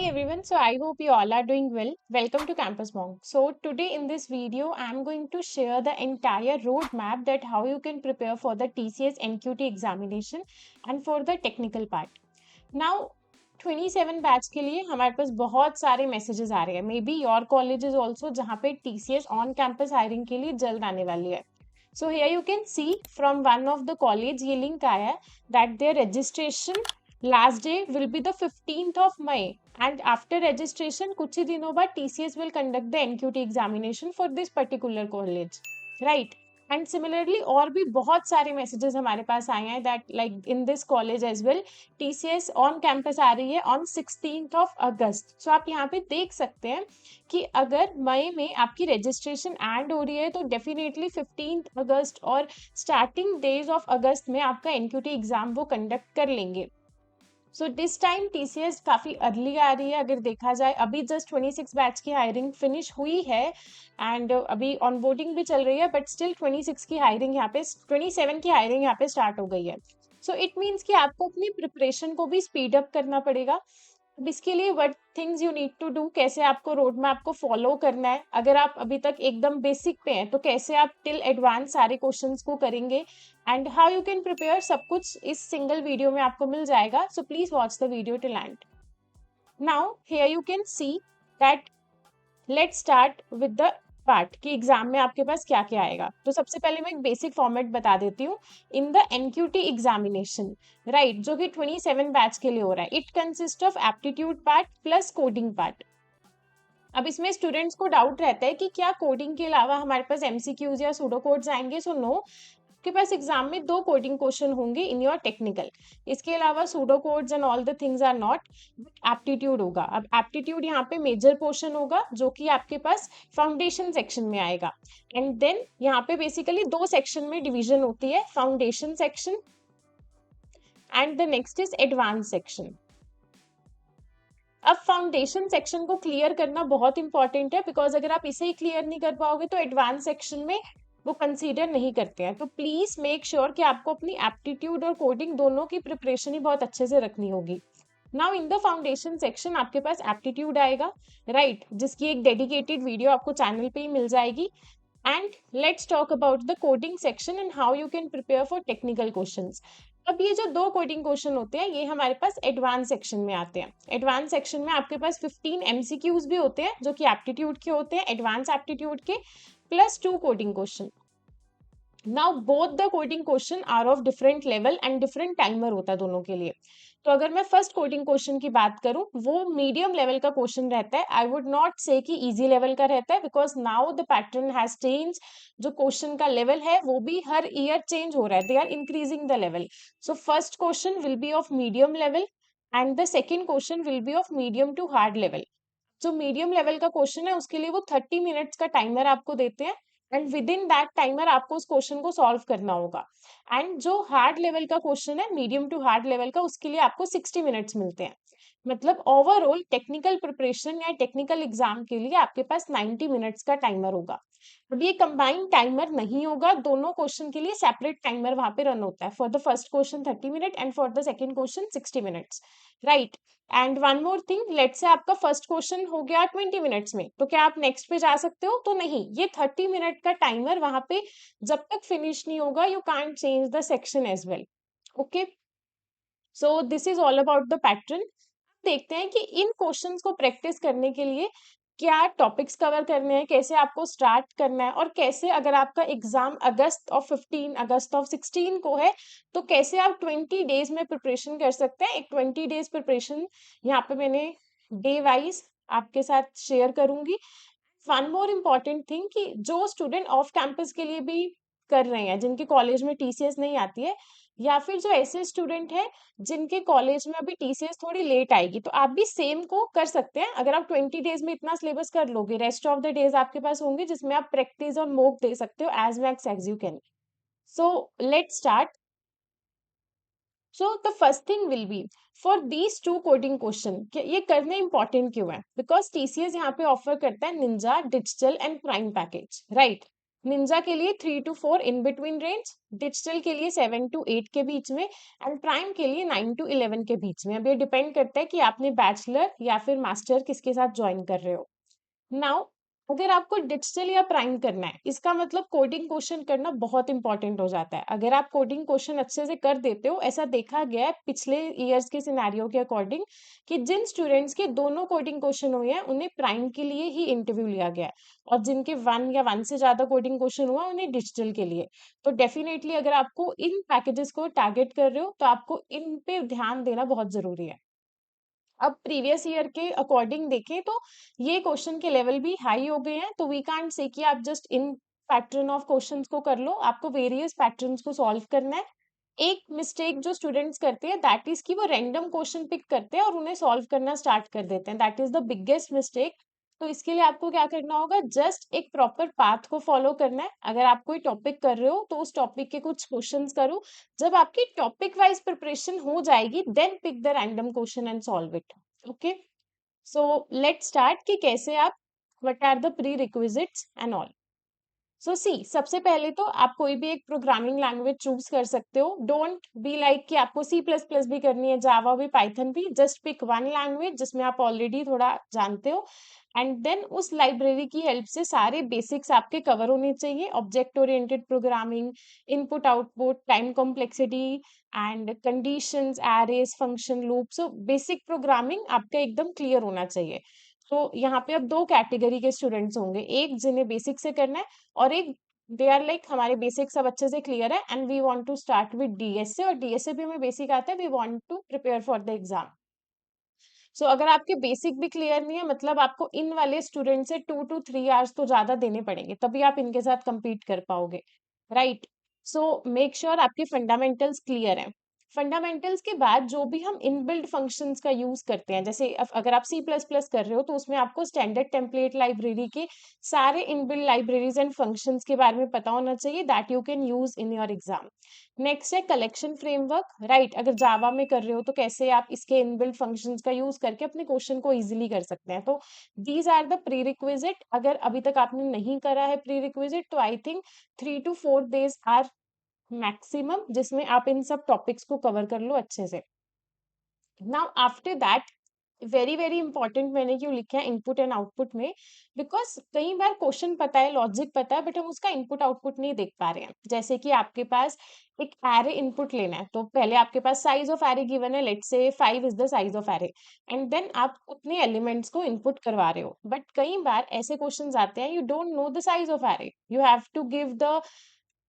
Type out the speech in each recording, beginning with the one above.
everyone, so I hope you all are doing well. Welcome to Campus Monk. So today in this video, I'm going to share the entire roadmap that how you can prepare for the TCS NQT examination and for the technical part. Now 27 batch के लिए हमारे पास बहुत सारे messages आ रहे हैं. May be your college is also जहाँ पे TCS on campus hiring के लिए जल्द आने वाली है. So here you can see from one of the college ये link आया है that their registration last day will be the 15th of May and after registration कुछ ही दिनों बाद TCS will conduct the NQT examination for this particular college, right? And similarly और भी बहुत सारे मैसेजेस हमारे पास आए हैं that like in this college as well TCS on campus आ रही है ऑन 16th of August. सो आप यहाँ पे देख सकते हैं कि अगर मई में आपकी रजिस्ट्रेशन एंड हो रही है तो डेफिनेटली 15th अगस्त और स्टार्टिंग डेज ऑफ अगस्त में आपका NQT एग्जाम वो कंडक्ट कर लेंगे. सो दिस टाइम TCS काफ़ी अर्ली आ रही है. अगर देखा जाए अभी जस्ट 26 बैच की हायरिंग फिनिश हुई है एंड अभी ऑनबोर्डिंग भी चल रही है बट स्टिल 26 की हायरिंग यहाँ पे 27 की हायरिंग यहाँ पे स्टार्ट हो गई है. सो इट मीन्स कि आपको अपनी प्रिपरेशन को भी स्पीड अप करना पड़ेगा. अब इसके लिए what things you need to do, कैसे आपको रोड मैप को फॉलो करना है. अगर आप अभी तक एकदम बेसिक पे हैं तो कैसे आप टिल एडवांस सारे क्वेश्चंस को करेंगे and how you can prepare, सब कुछ इस सिंगल वीडियो में आपको मिल जाएगा. So please watch the video till and. Now here you can see that let's start with the part कि एग्जाम में आपके पास क्या क्या आएगा. तो सबसे पहले मैं एक बेसिक फॉर्मेट बता देती हूँ. In the NQT examination right जो कि 27 बैच के लिए हो रहा है, it consist of aptitude part plus coding part. अब इसमें स्टूडेंट्स को डाउट रहता है कि क्या कोडिंग के अलावा हमारे पास MCQs या सूडो कोड्स आएंगे. सो नो, आपके पास एग्जाम में 2 कोडिंग क्वेश्चन होंगे इन योर टेक्निकल. इसके अलावा pseudo codes and all the things are not, aptitude होगा. अब एप्टीट्यूड यहाँ पे मेजर पोर्शन होगा जो कि आपके पास फाउंडेशन सेक्शन में आएगा. एंड देन यहाँ पे बेसिकली 2 सेक्शन में डिवीजन होती है, foundation section and the next is advance section. अब फाउंडेशन सेक्शन को क्लियर करना बहुत इंपॉर्टेंट है बिकॉज अगर आप इसे ही क्लियर नहीं कर पाओगे तो एडवांस सेक्शन में वो कंसीडर नहीं करते हैं. तो प्लीज मेक श्योर कि आपको अपनी एप्टीट्यूड और कोडिंग दोनों की प्रिपरेशन ही बहुत अच्छे से रखनी होगी. Now in the foundation section आपके पास एप्टीट्यूड आएगा राइट, जिसकी एक डेडिकेटेड वीडियो आपको चैनल पे ही मिल जाएगी. And let's talk about the coding section and how you can prepare for technical questions. अब ये जो 2 कोडिंग क्वेश्चन होते हैं ये हमारे पास एडवांस सेक्शन में आते हैं. एडवांस सेक्शन में आपके पास 15 MCQs भी होते हैं जो कि एप्टीट्यूड के होते हैं, एडवांस एप्टीट्यूड के, plus 2 coding question. Now both the coding question are of different level and different timer होता है दोनों के लिए. तो अगर मैं फर्स्ट कोडिंग क्वेश्चन की बात करूं वो मीडियम लेवल का क्वेश्चन रहता है. आई वुड नॉट से कि इजी लेवल का रहता है because now the pattern has change. जो क्वेश्चन का लेवल है वो भी हर ईयर चेंज हो रहा है, they are increasing the level. So first question will be of medium level and the second question will be of medium to hard level. जो मीडियम लेवल का क्वेश्चन है उसके लिए वो 30 मिनट्स का टाइमर आपको देते हैं and with in that timer आपको उस क्वेश्चन को सॉल्व करना होगा. एंड जो हार्ड लेवल का क्वेश्चन है, मीडियम टू हार्ड लेवल का, उसके लिए आपको 60 मिनट्स मिलते हैं. मतलब ओवरऑल टेक्निकल प्रिपरेशन या टेक्निकल एग्जाम के लिए आपके पास 90 मिनट्स का टाइमर होगा. अब ये कंबाइंड टाइमर नहीं होगा, दोनों क्वेश्चन के लिए सेपरेट टाइमर वहां पे रन होता है. For the first question 30 minute and for the second question 60 minutes right. And one more thing, let say आपका फर्स्ट क्वेश्चन हो गया 20 मिनट्स में, तो क्या आप नेक्स्ट पे जा सकते हो? तो नहीं, ये 30 मिनट का टाइमर वहां पे जब तक फिनिश नहीं होगा you can't change the section as well. Okay, so this is all about the pattern. देखते हैं कि इन क्वेश्चंस को प्रैक्टिस करने के लिए क्या टॉपिक्स कवर करने हैं, कैसे आपको स्टार्ट करना है और कैसे अगर आपका exam August of 15 August of 16 को है तो कैसे आप 20 डेज में प्रिपरेशन कर सकते हैं. एक 20 डेज प्रिपरेशन यहाँ पे मैंने डे वाइज आपके साथ शेयर करूंगी. वन मोर इम्पॉर्टेंट थिंग कि जो स्टूडेंट ऑफ कैंपस के लिए भी कर रहे हैं, जिनके कॉलेज में TCS नहीं आती है, या फिर जो ऐसे स्टूडेंट हैं जिनके कॉलेज में अभी TCS थोड़ी लेट आएगी, तो आप भी सेम को कर सकते हैं. अगर आप 20 डेज में इतना सिलेबस कर लोगे, रेस्ट ऑफ द डेज आपके पास होंगे जिसमें आप प्रैक्टिस और मोक दे सकते हो as max as you can. So let's start. So the first thing will be for these 2 coding question, ये करने important क्यों है? Because TCS यहाँ पे ऑफर करता है Ninja, digital and prime package right. Ninja के लिए 3 to 4 in between range, digital के लिए 7 to 8 के बीच में, एंड प्राइम के लिए 9 to 11 के बीच में। अब ये डिपेंड करता है कि आपने बैचलर या फिर मास्टर किसके साथ ज्वाइन कर रहे हो। नाउ अगर आपको डिजिटल या प्राइम करना है, इसका मतलब कोडिंग क्वेश्चन करना बहुत इंपॉर्टेंट हो जाता है। अगर आप कोडिंग क्वेश्चन अच्छे से कर देते हो, ऐसा देखा गया है पिछले ईयर्स के सिनेरियो के अकॉर्डिंग कि जिन स्टूडेंट्स के दोनों कोडिंग क्वेश्चन हुए हैं उन्हें प्राइम के लिए ही इंटरव्यू लिया गया है, और जिनके 1 या 1 से ज्यादा कोडिंग क्वेश्चन हुआ उन्हें डिजिटल के लिए। तो डेफिनेटली अगर आपको इन पैकेजेस को टारगेट कर रहे हो तो आपको इन पे ध्यान देना बहुत जरूरी है। अब प्रीवियस ईयर के अकॉर्डिंग देखें तो ये क्वेश्चन के लेवल भी हाई हो गए हैं, तो वी कांट से कि आप just in pattern of questions को कर लो, आपको वेरियस पैटर्न्स को सॉल्व करना है। एक मिस्टेक जो स्टूडेंट्स करते हैं दैट इज कि वो रैंडम क्वेश्चन पिक करते हैं और उन्हें सॉल्व करना स्टार्ट कर देते हैं, that is the biggest mistake. तो इसके लिए आपको क्या करना होगा, जस्ट एक प्रॉपर पाथ को फॉलो करना है। अगर आप कोई टॉपिक कर रहे हो तो उस टॉपिक के कुछ क्वेश्चंस करो, जब आपकी टॉपिक वाइज प्रिपरेशन हो जाएगी then pick the random question and solve it. Okay, so let start कि कैसे आप, what are the prerequisites and all. So see, सबसे पहले तो आप कोई भी एक प्रोग्रामिंग लैंग्वेज चूज कर सकते हो। डोंट बी लाइक कि आपको सी प्लस प्लस भी करनी है, जावा भी, पाइथन भी। जस्ट पिक वन लैंग्वेज जिसमें आप ऑलरेडी थोड़ा जानते हो, एंड देन उस लाइब्रेरी की हेल्प से सारे बेसिक्स आपके कवर होने चाहिए। Object oriented programming, input output, time complexity and conditions, arrays, function, loop. So basic programming आपका एकदम क्लियर होना चाहिए। तो यहाँ पे अब दो कैटेगरी के स्टूडेंट्स होंगे, एक जिन्हें बेसिक से करना है, और एक दे आर लाइक हमारे बेसिक सब अच्छे से क्लियर है and we want to start with DSA, और डीएसए भी हमें बेसिक आता है, we want to prepare for the exam. So अगर आपके बेसिक भी क्लियर नहीं है, मतलब आपको इन वाले स्टूडेंट से 2 to 3 आवर्स तो ज्यादा देने पड़ेंगे, तभी आप इनके साथ compete कर पाओगे, राइट। सो मेक श्योर आपके फंडामेंटल्स क्लियर हैं। फंडामेंटल्स के बाद जो भी हम इनबिल्ट फंक्शंस का यूज करते हैं, जैसे अगर आप सी प्लस प्लस कर रहे हो तो उसमें आपको स्टैंडर्ड टेम्पलेट लाइब्रेरी के सारे इनबिल्ट लाइब्रेरीज एंड फंक्शंस के बारे में पता होना चाहिए, that you can use in your exam. Next है कलेक्शन फ्रेमवर्क, राइट। अगर जावा में कर रहे हो तो कैसे आप इसके इनबिल्ट फंक्शंस का यूज करके अपने क्वेश्चन को इजीली कर सकते हैं। तो these are the prerequisite. अगर अभी तक आपने नहीं करा है प्री रिक्विजिट तो I think 3 to 4 days are maximum, जिसमें आप इन सब टॉपिक्स को कवर कर लो अच्छे से। Now after that, very very important मैंने क्यों लिखा है इनपुट एंड आउटपुट में, बिकॉज कई बार क्वेश्चन पता है, लॉजिक पता है, बट हम उसका इनपुट आउटपुट नहीं देख पा रहे हैं। जैसे कि आपके पास एक एरे इनपुट लेना है, तो पहले आपके पास साइज ऑफ एरे गिवन है, let's say 5 is the size of array, and then आप उतने एलिमेंट्स को इनपुट करवा रहे हो। बट कई बार ऐसे क्वेश्चंस आते हैं, you don't know the size of array, you have to give the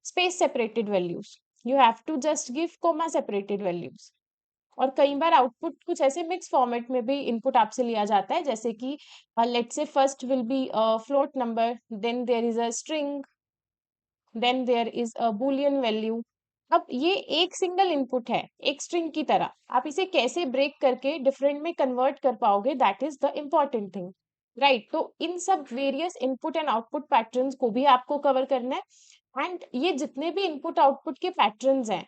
space separated values, you have to just give comma separated values. और कई बार आउटपुट कुछ ऐसे मिक्स फॉर्मेट में भी इनपुट आपसे लिया जाता है, जैसे कि let's say first will be float number, then there is a string, then there is a boolean value. अब ये एक सिंगल इनपुट है, एक स्ट्रिंग की तरह, आप इसे कैसे ब्रेक करके डिफरेंट में कन्वर्ट कर पाओगे, that is the important thing, right. तो इन सब various input and output patterns को भी आपको कवर करना है। एंड ये जितने भी इनपुट आउटपुट के पैटर्न्स हैं,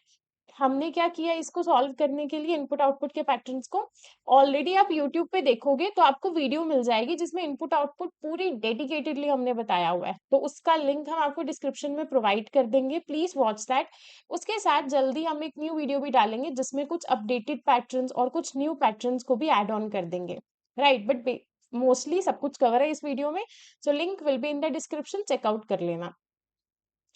हमने क्या किया इसको सॉल्व करने के लिए, इनपुट आउटपुट के पैटर्न्स को, ऑलरेडी आप यूट्यूब पे देखोगे तो आपको वीडियो मिल जाएगी जिसमें इनपुट आउटपुट पूरी डेडिकेटेडली हमने बताया हुआ है, तो उसका लिंक हम आपको डिस्क्रिप्शन में प्रोवाइड कर देंगे, प्लीज वॉच दैट। उसके साथ जल्दी हम एक न्यू वीडियो भी डालेंगे जिसमें कुछ अपडेटेड पैटर्न्स और कुछ न्यू पैटर्न्स को भी ऐड ऑन कर देंगे, राइट। बट मोस्टली सब कुछ कवर है इस वीडियो में, so link will be in the description, check out कर लेना।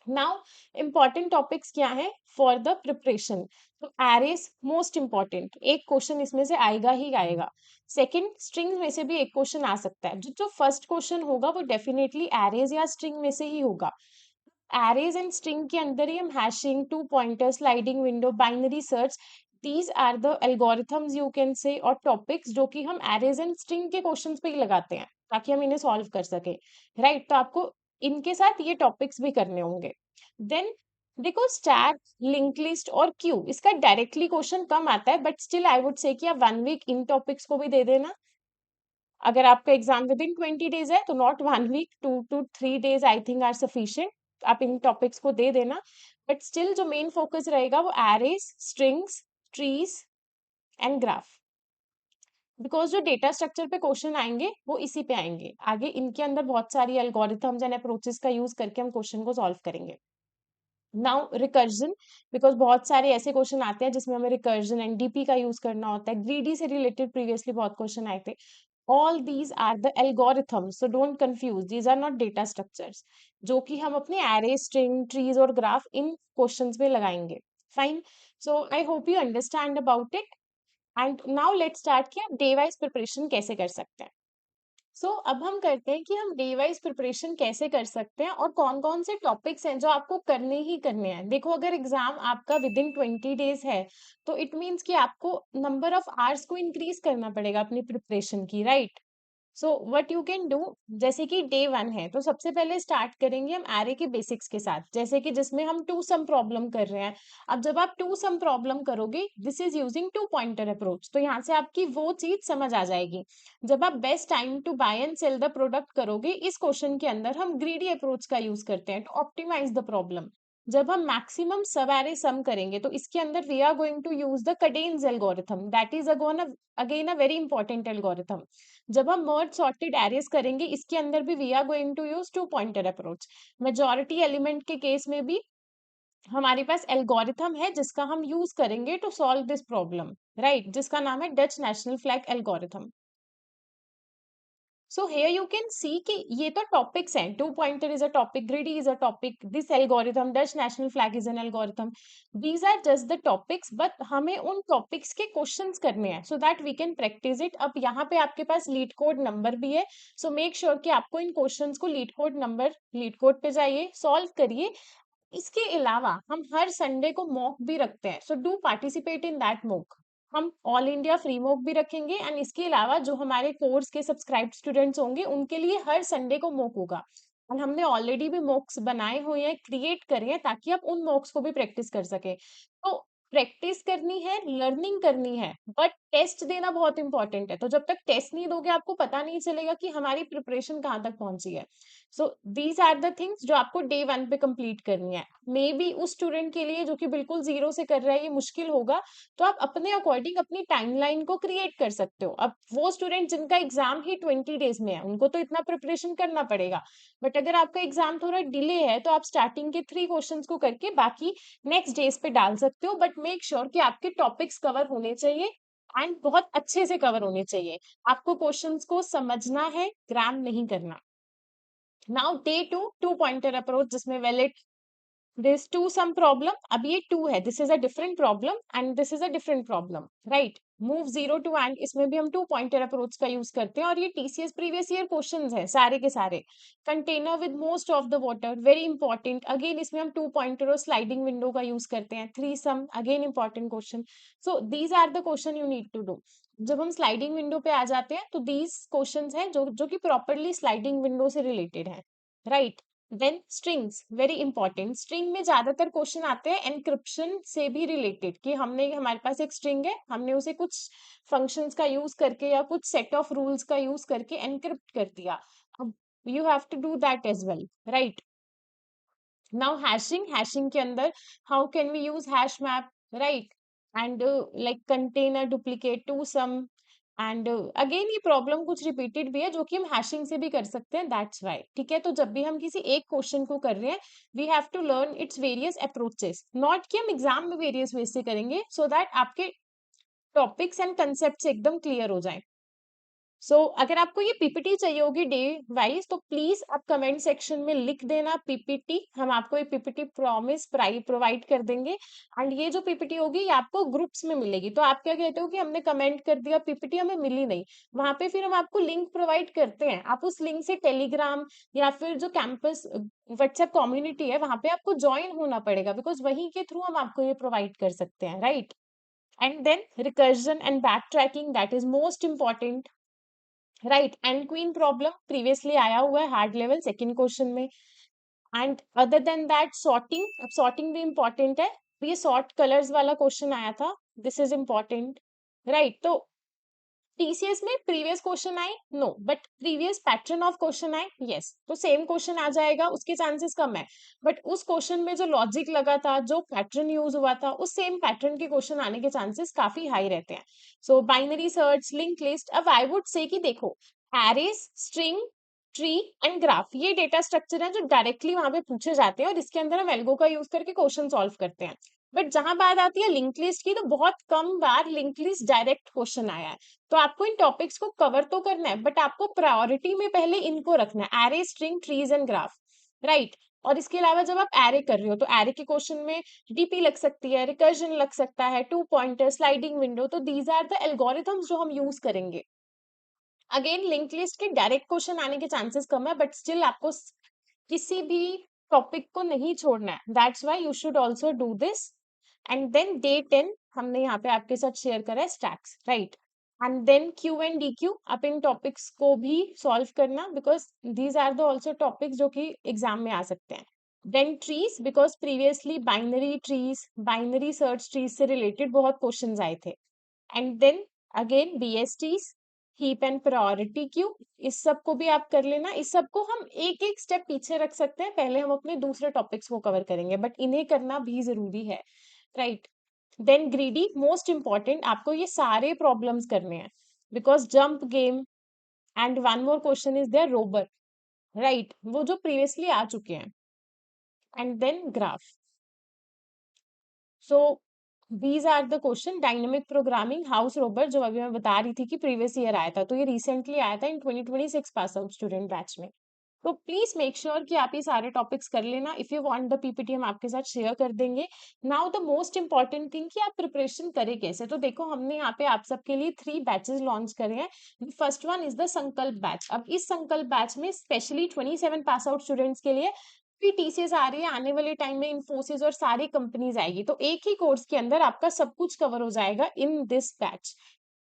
नाउ इम्पॉर्टेंट टॉपिक्स क्या है फॉर द प्रिपरेशन, तो एरेस मोस्ट इम्पॉर्टेंट, एक क्वेश्चन इसमें से आएगा ही आएगा। सेकंड, स्ट्रिंग में से भी एक क्वेश्चन आ सकता है, जो जो फर्स्ट क्वेश्चन होगा वो डेफिनेटली एरेज या स्ट्रिंग में से ही होगा। एरेज एंड स्ट्रिंग के अंदर ही हम hashing, two pointer, sliding window, binary search, these are the algorithms you can say, और टॉपिक्स जो कि हम एरेज एंड स्ट्रिंग के क्वेश्चंस पे ही लगाते हैं ताकि हम इन्हें सॉल्व कर सके, राइट। तो आपको इनके साथ ये टॉपिक्स भी करने होंगे। देन देखो, स्टैक, लिंक लिस्ट और क्यू, इसका डायरेक्टली क्वेश्चन कम आता है, but still I would say कि आप 1 वीक इन टॉपिक्स को भी दे देना। अगर आपका एग्जाम विद इन 20 days है तो not 1 week, 2 to 3 days I think are sufficient, आप इन टॉपिक्स को दे देना। बट स्टिल जो मेन फोकस रहेगा वो arrays, strings, trees and graph. Because जो डेटा स्ट्रक्चर पे क्वेश्चन आएंगे वो इसी पे आएंगे, आगे इनके अंदर बहुत सारी एल्गोरिथम्स एंड अप्रोचेस का यूज करके हम क्वेश्चन को सॉल्व करेंगे। नाउ रिकर्जन, बिकॉज बहुत सारे ऐसे क्वेश्चन आते हैं जिसमें हमें रिकर्जन एनडीपी का यूज करना होता है, ग्रीडी से रिलेटेड प्रीवियसली बहुत क्वेश्चन आए थे। All these are the algorithms, so don't confuse, these are not data structures जो कि हम अपने array, string, trees और graph इन questions में लगाएंगे। Fine, so I hope you understand about it, and now let's start कि आप day wise preparation कैसे कर सकते हैं। अब हम करते हैं कि हम डे वाइज प्रिपरेशन कैसे कर सकते हैं और कौन कौन से टॉपिक्स हैं जो आपको करने ही करने हैं। देखो, अगर एग्जाम आपका विद इन 20 डेज है तो इट मीन्स कि आपको नंबर ऑफ आवर्स को इंक्रीज करना पड़ेगा अपनी प्रिपरेशन की, right. So what you can do, जैसे कि डे वन है तो सबसे पहले स्टार्ट करेंगे हम एरे के बेसिक्स के साथ, जैसे कि जिसमें हम टू सम प्रॉब्लम कर रहे हैं। अब जब आप टू सम प्रॉब्लम करोगे, this is using two pointer approach, तो यहाँ से आपकी वो चीज समझ आ जाएगी। जब आप best time to buy and sell the product करोगे, इस क्वेश्चन के अंदर हम ग्रीडी अप्रोच का यूज करते हैं टू ऑप्टिमाइज द प्रॉब्लम। जब हम मैक्सिमम सब एरे सम करेंगे तो इसके अंदर we are going to use the Kadane's algorithm, that is again a very important algorithm. जब हम मर्ज सॉर्टेड एरेज करेंगे, इसके अंदर भी we are going to use two pointer approach. Majority element के केस में भी हमारे पास एल्गोरिथम है जिसका हम यूज करेंगे to solve this problem, right, जिसका नाम है Dutch national flag algorithm. So here you can see कि ये तो टॉपिक्स हैं, two pointer is a topic, greedy is a topic, this algorithm, Dutch national flag is an algorithm. These are just the topics, but हमें उन topics के questions करने हैं so that we can practise it. अब यहाँ पे आपके पास leet code number भी है, सो मेक श्योर कि आपको इन क्वेश्चंस को leet code number, leet code पे जाइए, सॉल्व करिए। इसके अलावा हम हर संडे को मॉक भी रखते हैं, so do participate in that mock. हम ऑल इंडिया फ्री मॉक भी रखेंगे, एंड इसके अलावा जो हमारे कोर्स के सब्सक्राइब स्टूडेंट्स होंगे उनके लिए हर संडे को मॉक होगा। और हमने ऑलरेडी भी मॉक्स बनाए हुए हैं, क्रिएट करे हैं, ताकि आप उन मॉक्स को भी प्रैक्टिस कर सके। तो प्रैक्टिस करनी है, लर्निंग करनी है, बट टेस्ट देना बहुत इंपॉर्टेंट है। तो जब तक टेस्ट नहीं दोगे आपको पता नहीं चलेगा कि हमारी प्रिपरेशन कहाँ तक पहुंची है। So these are the things जो आपको डे वन पे कंप्लीट करनी है। मे बी उस स्टूडेंट के लिए जो कि बिल्कुल जीरो से कर रहा है ये मुश्किल होगा, तो आप अपने अकॉर्डिंग अपनी टाइमलाइन को क्रिएट कर सकते हो। अब वो स्टूडेंट जिनका एग्जाम ही 20 डेज में है उनको तो इतना प्रिपरेशन करना पड़ेगा, बट अगर आपका एग्जाम थोड़ा डिले है तो आप स्टार्टिंग के 3 क्वेश्चंस को करके बाकी नेक्स्ट डेज पे डाल सकते हो, बट मेक श्योर कि आपके टॉपिक्स कवर होने चाहिए एंड बहुत अच्छे से कवर होने चाहिए। आपको क्वेश्चंस को समझना है, ग्राम नहीं करना। Now day two, two pointer approach, जिसमें valid this two sum problem, अब ये टू है, this is a different problem and this is a different problem, right. Move zero to end, इसमें भी हम टू पॉइंटर अप्रोच का use करते हैं, और ये टीसीएस प्रीवियस ईयर क्वेश्चंस है सारे के सारे। Container with most of the water, very important, again इसमें हम टू पॉइंटर और स्लाइडिंग विंडो का यूज करते हैं। Three sum, again important question. So these are the question you need to do. जब हम स्लाइडिंग विंडो पे आ जाते हैं तो दीज क्वेश्चंस हैं जो जो कि प्रॉपरली स्लाइडिंग विंडो से रिलेटेड है, right. Then strings, very important. String में ज्यादातर क्वेश्चन आते हैं एनक्रिप्शन से भी रिलेटेड, कि हमने, हमारे पास एक स्ट्रिंग है, हमने उसे कुछ फंक्शंस का यूज करके या कुछ सेट ऑफ रूल्स का यूज करके एनक्रिप्ट कर दिया। अब you have to do that as well, right. Now hashing, hashing के अंदर how can we use hash map, right, and like container duplicate two sum, and again ये problem कुछ repeated भी है जो कि हम हैशिंग से भी कर सकते हैं, दैट्स वाई, ठीक है। तो जब भी हम किसी एक क्वेश्चन को कर रहे हैं, we have to learn its various approaches, not कि हम एग्जाम में वेरियस वे से करेंगे, सो दैट आपके टॉपिक्स एंड कंसेप्ट एकदम क्लियर हो जाए। अगर आपको ये पीपीटी चाहिए होगी डे वाइज, तो प्लीज आप कमेंट सेक्शन में लिख देना पीपीटी, हम आपको ये पीपीटी प्रॉमिस प्रोवाइड कर देंगे। एंड ये जो पीपीटी होगी ये आपको ग्रुप्स में मिलेगी, तो आप क्या कहते हो कि हमने कमेंट कर दिया पीपीटी हमें मिली नहीं, वहां पे फिर हम आपको लिंक प्रोवाइड करते हैं, आप उस लिंक से टेलीग्राम या फिर जो कैंपस व्हाट्सएप कम्युनिटी है वहां पे आपको ज्वाइन होना पड़ेगा, बिकॉज वहीं के थ्रू हम आपको ये प्रोवाइड कर सकते हैं, right. And then recursion and backtracking, that is most important, right. And queen problem previously आया हुआ है हार्ड लेवल सेकंड क्वेश्चन में। And other than that sorting, अब सॉर्टिंग भी इंपॉर्टेंट है, ये सॉर्ट कलर्स वाला क्वेश्चन आया था, दिस इज इंपॉर्टेंट, राइट। तो टीसीएस में प्रीवियस क्वेश्चन आए no, but previous pattern of question आए यस, तो सेम क्वेश्चन आ जाएगा, उसके चांसेस कम है। बट उस क्वेश्चन में जो लॉजिक लगा था, जो पैटर्न यूज हुआ था, उस सेम पैटर्न के क्वेश्चन आने के चांसेस काफी हाई रहते हैं। So binary search, link list, अब आई वुड से कि देखो, arrays, string, tree and graph, ये डेटा स्ट्रक्चर है जो डायरेक्टली वहां पे पूछे जाते हैं और इसके अंदर हम एल्गो का यूज करके क्वेश्चन सॉल्व करते हैं। बट जहां बात आती है लिंक लिस्ट की, तो बहुत कम बार लिंक लिस्ट डायरेक्ट क्वेश्चन आया है। तो आपको इन टॉपिक्स को कवर तो करना है, बट आपको प्रायोरिटी में पहले इनको रखना है, array, string, trees and graph, right. और इसके अलावा जब आप एरे कर रहे हो तो एरे के क्वेश्चन में डीपी लग सकती है, रिकर्जन लग सकता है, टू पॉइंटर, स्लाइडिंग विंडो, तो दीज आर द एल्गोरिथम्स जो हम यूज करेंगे। अगेन लिंक लिस्ट के डायरेक्ट क्वेश्चन आने के चांसेस कम है, बट स्टिल आपको किसी भी टॉपिक को नहीं छोड़ना है, that's why you should also do this. And then day 10 हमने यहाँ पे आपके साथ शेयर करा है stacks, right. And then queue and dequeue, आप इन टॉपिक्स को भी सॉल्व करना, because these are the also topics जो कि एग्जाम में आ सकते हैं। Then trees, because previously binary trees, binary search trees से रिलेटेड बहुत क्वेश्चंस आए थे। And then again बीएसटीज, heap and priority queue, इस सब को भी आप कर लेना। इस सब को हम एक एक स्टेप पीछे रख सकते हैं, पहले हम अपने दूसरे टॉपिक्स को कवर करेंगे, बट इन्हें करना भी जरूरी है, right. Then greedy, most important, आपको ये सारे प्रॉब्लम्स करने हैं, because jump game and one more question is there robber, right, वो जो प्रीवियसली आ चुके हैं। And then graph. So these are the question. Dynamic programming, house robber, जो अभी मैं बता रही थी कि प्रीवियस ईयर आया था, तो ये रिसेंटली आया था इन 2026 पास आउट स्टूडेंट बैच में। तो प्लीज मेक श्योर कि आप ये सारे टॉपिक्स कर लेना। If you want the PPT हम आपके साथ शेयर कर देंगे। Now the most important thing कि आप प्रिपरेशन करें कैसे। तो देखो, हमने यहाँ पे आप सबके लिए 3 बैचेस लॉन्च करे हैं। फर्स्ट वन इज द संकल्प बैच। अब इस संकल्प बैच में स्पेशली 27 पास आउट स्टूडेंट्स के लिए भी टीसीएस आ रही है, आने वाले टाइम में इन्फोसिस और सारी कंपनीज आएगी, तो एक ही कोर्स के अंदर आपका सब कुछ कवर हो जाएगा इन दिस बैच।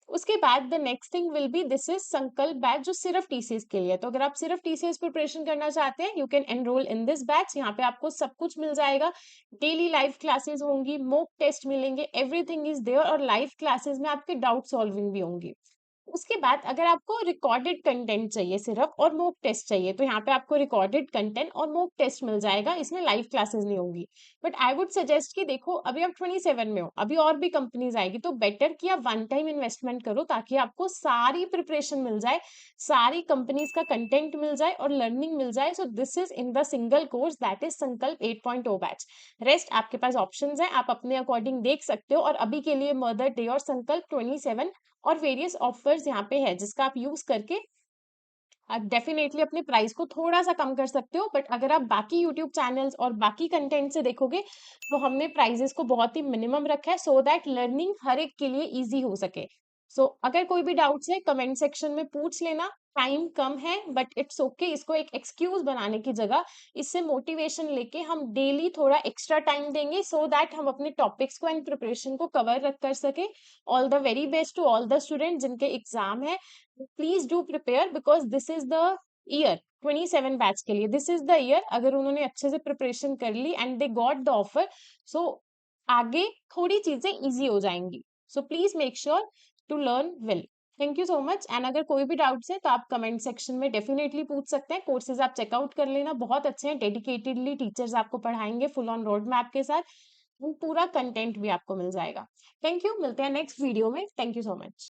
उसके बाद the next thing will be this is संकल्प बैच, जो सिर्फ टीसीएस के लिए। तो अगर आप सिर्फ टीसीएस प्रिपरेशन करना चाहते हैं, you can enrol in this batch. यहाँ पे आपको सब कुछ मिल जाएगा, डेली लाइव क्लासेस होंगी, मॉक टेस्ट मिलेंगे, एवरीथिंग इज देयर, और लाइव क्लासेस में आपके डाउट सॉल्विंग भी होंगी। उसके बाद अगर आपको रिकॉर्डेड कंटेंट चाहिए सिर्फ और मॉक टेस्ट चाहिए, तो यहाँ पे आपको रिकॉर्डेड कंटेंट और मॉक टेस्ट मिल जाएगा, इसमें लाइव क्लासेस नहीं होंगी। बट आई वुड सजेस्ट कि देखो, अभी आप 27 में हो, अभी और भी कंपनीज आएगी, तो बेटर कि आप वन टाइम इन्वेस्टमेंट करो, ताकि आपको सारी प्रिपरेशन मिल जाए, सारी कंपनीज का कंटेंट मिल जाए और लर्निंग मिल जाए। सो this is in the single course, that is संकल्प 8.0 बैच। रेस्ट आपके पास ऑप्शंस है, आप अपने अकॉर्डिंग देख सकते हो। और अभी के लिए मदर डे और संकल्प 27 और वेरियस ऑफर्स यहाँ पे है, जिसका आप यूज करके आप डेफिनेटली अपने प्राइस को थोड़ा सा कम कर सकते हो। बट अगर आप बाकी यूट्यूब चैनल्स और बाकी कंटेंट से देखोगे, तो हमने प्राइजेस को बहुत ही मिनिमम रखा है, सो दैट लर्निंग हर एक के लिए इजी हो सके। अगर कोई भी डाउट्स है, कमेंट सेक्शन में पूछ लेना। टाइम कम है, बट इट्स ओके, इसको एक एक्सक्यूज बनाने की जगह इससे मोटिवेशन लेके हम डेली थोड़ा एक्स्ट्रा टाइम देंगे, सो दैट हम अपने टॉपिक्स को एंड प्रिपरेशन को कवर रख कर सके। All the very best to all the student जिनके एग्जाम है। Please do prepare, because this is the year 27 batch के लिए, दिस इज द ईयर। अगर उन्होंने अच्छे से प्रिपरेशन कर ली and they got the offer, so आगे थोड़ी चीजें इजी हो जाएंगी। So please make sure to learn well. Thank you so much. And अगर कोई भी डाउट्स है, तो आप कमेंट सेक्शन में डेफिनेटली पूछ सकते हैं। कोर्सेज आप चेकआउट कर लेना, बहुत अच्छे हैं, डेडिकेटेडली टीचर्स आपको पढ़ाएंगे फुल ऑन रोड मैप के साथ, पूरा कंटेंट भी आपको मिल जाएगा। थैंक यू, मिलते हैं नेक्स्ट वीडियो में। Thank you so much.